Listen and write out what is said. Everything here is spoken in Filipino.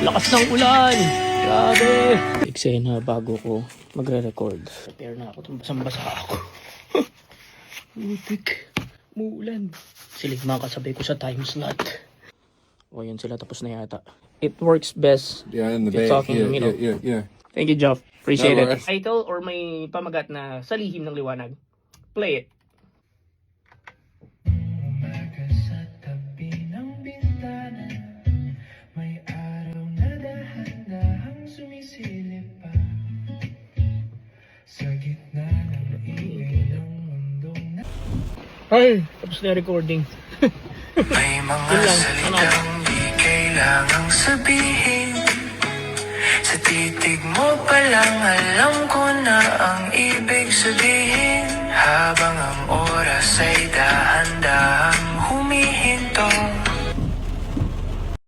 Lakas ng ulan! Grabe! Eksena bago ko magre-record. Prepare na ako. Basang-basa ako. Putik. Muulan. Silig mga kasabay ko sa time slot. O yun sila, tapos na yata. It works best. Yeah, in the Keep bay. talking, Yeah, you know. yeah. Thank you, Joff. Appreciate No it. worries. Title or may pamagat na sa lihim ng liwanag? Play it. Umaga sa tabi ng bintana, may araw na dahan-dahang sumisilip pa. Sa gitna ng ingay ng mundong na Ay, tapos na recording. may mga Yun lang. salitang di kailangang sabihin. Sa titig mo pa lang alam ko na ang ibig sabihin. Habang ang oras ay dahan-dahang humihinto,